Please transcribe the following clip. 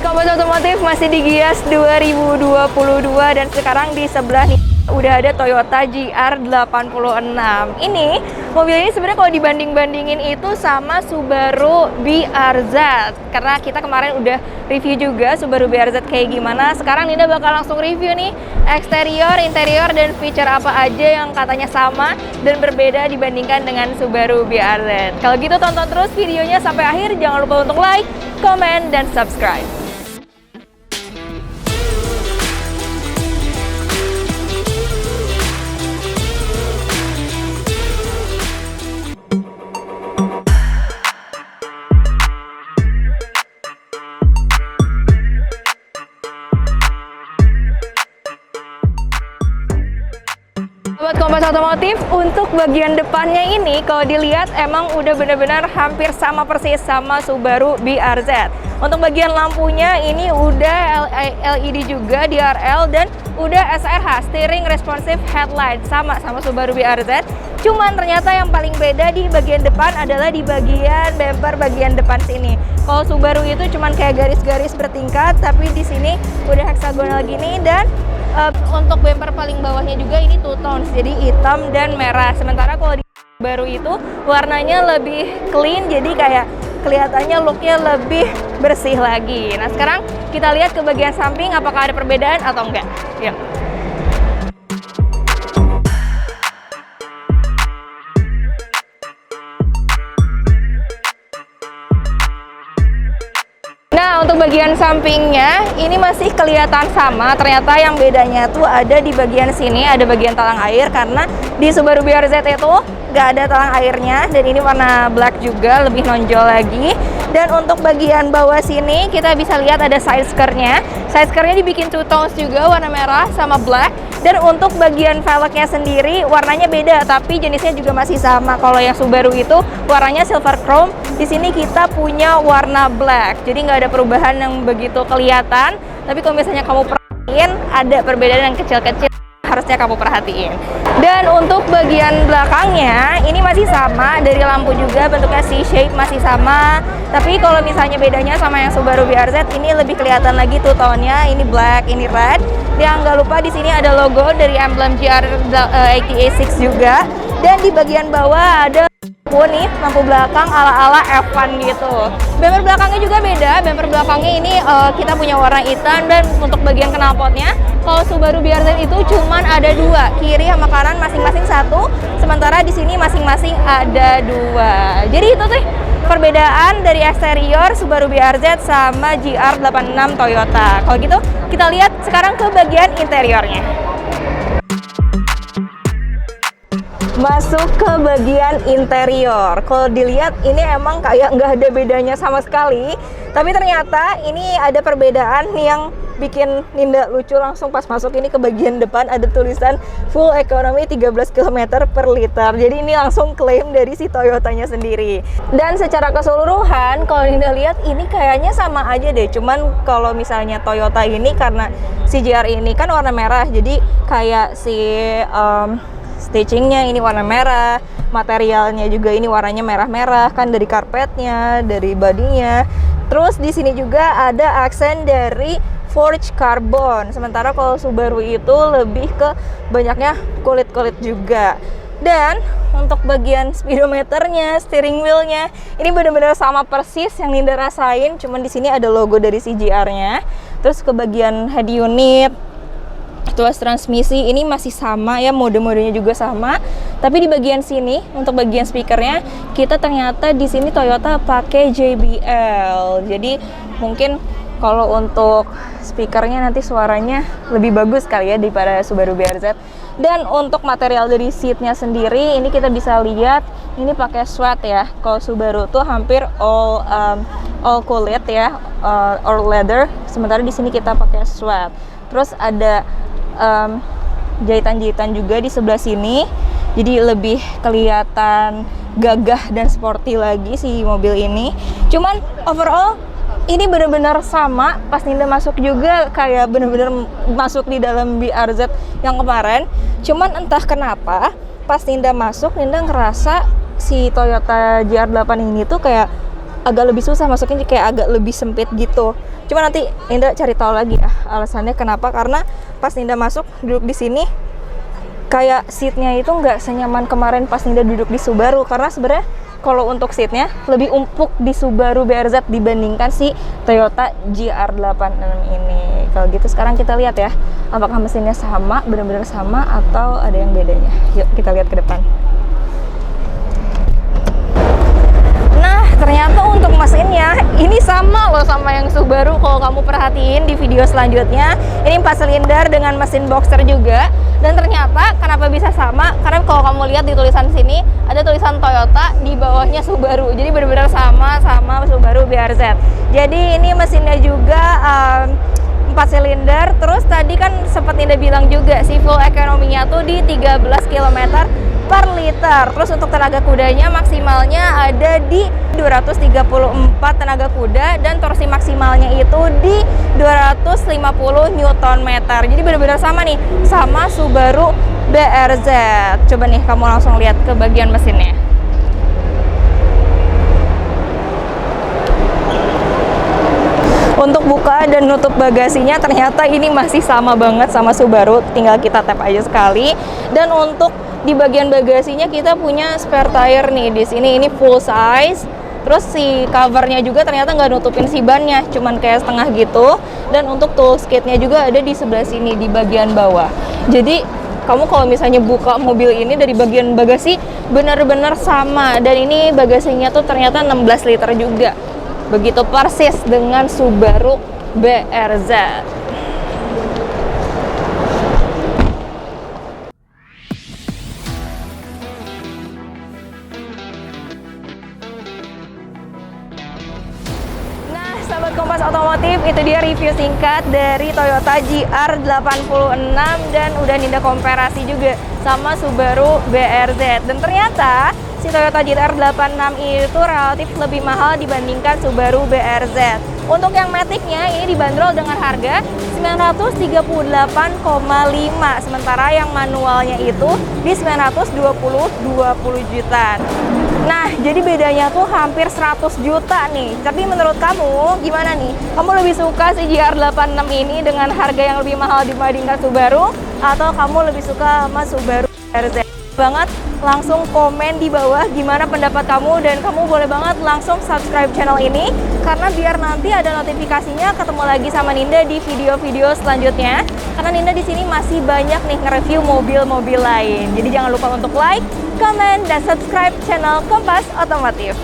Sobat Kompas Otomotif, masih di Gias 2022 dan sekarang di sebelah nih udah ada Toyota GR86. Ini mobil ini sebenarnya kalau dibanding-bandingin itu sama Subaru BRZ, karena kita kemarin udah review juga Subaru BRZ kayak gimana. Sekarang Ninda bakal langsung review nih eksterior, interior, dan feature apa aja yang katanya sama dan berbeda dibandingkan dengan Subaru BRZ. Kalau gitu tonton terus videonya sampai akhir, jangan lupa untuk like, comment, dan subscribe. Sobat Kompas Otomotif, untuk bagian depannya ini kalau dilihat emang udah benar-benar hampir sama persis sama Subaru BRZ. Untuk bagian lampunya ini udah LED juga DRL dan udah SRH, Steering Responsive Headlight, sama Subaru BRZ. Cuman ternyata yang paling beda di bagian depan adalah di bagian bumper bagian depan sini. Kalau Subaru itu cuman kayak garis-garis bertingkat, tapi di sini udah heksagonal gini. Dan untuk bumper paling bawahnya juga ini two tones, jadi hitam dan merah. Sementara kalau di baru itu warnanya lebih clean, jadi kayak kelihatannya looknya lebih bersih lagi. Nah sekarang kita lihat ke bagian samping apakah ada perbedaan atau enggak. Yuk. Nah, untuk bagian sampingnya ini masih kelihatan sama. Ternyata yang bedanya tuh ada di bagian sini, ada bagian talang air, karena di Subaru BRZ itu nggak ada talang airnya, dan ini warna black juga, lebih nonjol lagi. Dan untuk bagian bawah sini kita bisa lihat ada side skirtnya. Side skirtnya dibikin two tones juga, warna merah sama black. Dan untuk bagian velgnya sendiri warnanya beda, tapi jenisnya juga masih sama. Kalau yang Subaru itu warnanya silver chrome, di sini kita punya warna black. Jadi nggak ada perubahan yang begitu kelihatan. Tapi kalau misalnya kamu perhatiin, ada perbedaan yang kecil-kecil harusnya kamu perhatiin. Dan untuk bagian belakangnya ini masih sama, dari lampu juga bentuknya C-shape masih sama. Tapi kalau misalnya bedanya sama yang Subaru BRZ, ini lebih kelihatan lagi two tone-nya, ini black, ini red. Dan nggak lupa di sini ada logo dari emblem GR86 juga. Dan di bagian bawah ada nih lampu belakang ala-ala F1 gitu. Bumper belakangnya juga beda. Bumper belakangnya ini kita punya warna hitam, dan untuk bagian knalpotnya kalau Subaru BRZ itu cuman ada dua, kiri sama kanan masing-masing satu. Sementara di sini masing-masing ada dua. Jadi itu tuh perbedaan dari eksterior Subaru BRZ sama GR86 Toyota. Kalau gitu kita lihat sekarang ke bagian interiornya. Masuk ke bagian interior. Kalau dilihat ini emang kayak nggak ada bedanya sama sekali. Tapi ternyata ini ada perbedaan yang bikin Ninda lucu langsung pas masuk ini ke bagian depan, ada tulisan full economy 13 km per liter. Jadi ini langsung klaim dari si Toyotanya sendiri. Dan secara keseluruhan kalau Ninda lihat ini kayaknya sama aja deh. Cuman kalau misalnya Toyota ini karena si GR ini kan warna merah, jadi kayak si stitchingnya ini warna merah, materialnya juga ini warnanya merah-merah kan, dari karpetnya, dari bodinya. Terus di sini juga ada aksen dari forged carbon. Sementara kalau Subaru itu lebih ke banyaknya kulit-kulit juga. Dan untuk bagian speedometernya, steering wheelnya, ini benar-benar sama persis yang Ninda rasain. Cuman di sini ada logo dari CGR-nya. Terus ke bagian head unit, tuas transmisi ini masih sama ya, mode-modenya juga sama. Tapi di bagian sini untuk bagian speakernya kita ternyata di sini Toyota pakai JBL. Jadi mungkin kalau untuk speakernya nanti suaranya lebih bagus kali ya daripada Subaru BRZ. Dan untuk material dari seatnya sendiri ini kita bisa lihat ini pakai suede ya. Kalau Subaru tuh hampir all kulit ya, all leather. Sementara di sini kita pakai suede. Terus ada jahitan-jahitan juga di sebelah sini, jadi lebih kelihatan gagah dan sporty lagi si mobil ini. Cuman overall ini benar-benar sama. Pas Ninda masuk juga kayak benar-benar masuk di dalam BRZ yang kemarin. Cuman entah kenapa pas Ninda masuk, Ninda ngerasa si Toyota GR8 ini tuh kayak agak lebih susah masuknya, kayak agak lebih sempit gitu. Cuma nanti Ninda cari tahu lagi ya alasannya kenapa, karena pas Ninda masuk duduk di sini kayak seatnya itu nggak senyaman kemarin pas Ninda duduk di Subaru, karena sebenarnya kalau untuk seatnya lebih empuk di Subaru BRZ dibandingkan si Toyota GR86 ini. Kalau gitu sekarang kita lihat ya, apakah mesinnya sama, benar-benar sama atau ada yang bedanya. Yuk kita lihat ke depan. Nah, ternyata untuk mesinnya ini sama loh sama yang Subaru. Kalau kamu perhatiin di video selanjutnya, ini 4 silinder dengan mesin boxer juga. Dan ternyata kenapa bisa sama? Karena kalau kamu lihat di tulisan sini ada tulisan Toyota, di bawahnya Subaru. Jadi benar-benar sama Subaru BRZ. Jadi ini mesinnya juga 4 silinder. Terus tadi kan sempat Ninda bilang juga si fuel ekonominya tuh di 13 km per liter. Terus untuk tenaga kudanya maksimalnya ada di 234 tenaga kuda dan torsi maksimalnya itu di 250 Nm. Jadi benar-benar sama nih sama Subaru BRZ. Coba nih kamu langsung lihat ke bagian mesinnya. Untuk buka dan nutup bagasinya ternyata ini masih sama banget sama Subaru, tinggal kita tap aja sekali. Dan untuk di bagian bagasinya kita punya spare tire nih di sini, ini full size. Terus si covernya juga ternyata nggak nutupin si bannya, cuman kayak setengah gitu. Dan untuk toolkitnya juga ada di sebelah sini di bagian bawah. Jadi kamu kalau misalnya buka mobil ini dari bagian bagasi benar-benar sama. Dan ini bagasinya tuh ternyata 16 liter juga. Begitu persis dengan Subaru BRZ. Nah, sahabat Kompas Otomotif, itu dia review singkat dari Toyota GR86 dan udah Ninda komparasi juga sama Subaru BRZ. Dan ternyata si Toyota GR86 itu relatif lebih mahal dibandingkan Subaru BRZ. Untuk yang Matic-nya ini dibanderol dengan harga 938,5, sementara yang manualnya itu di 920 juta. Nah, jadi bedanya tuh hampir 100 juta nih. Tapi menurut kamu gimana nih? Kamu lebih suka si GR86 ini dengan harga yang lebih mahal dibandingkan Subaru, atau kamu lebih suka sama Subaru BRZ? Banget langsung komen di bawah gimana pendapat kamu, dan kamu boleh banget langsung subscribe channel ini karena biar nanti ada notifikasinya ketemu lagi sama Ninda di video-video selanjutnya, karena Ninda di sini masih banyak nih nge-review mobil-mobil lain. Jadi jangan lupa untuk like, comment, dan subscribe channel Kompas Otomotif.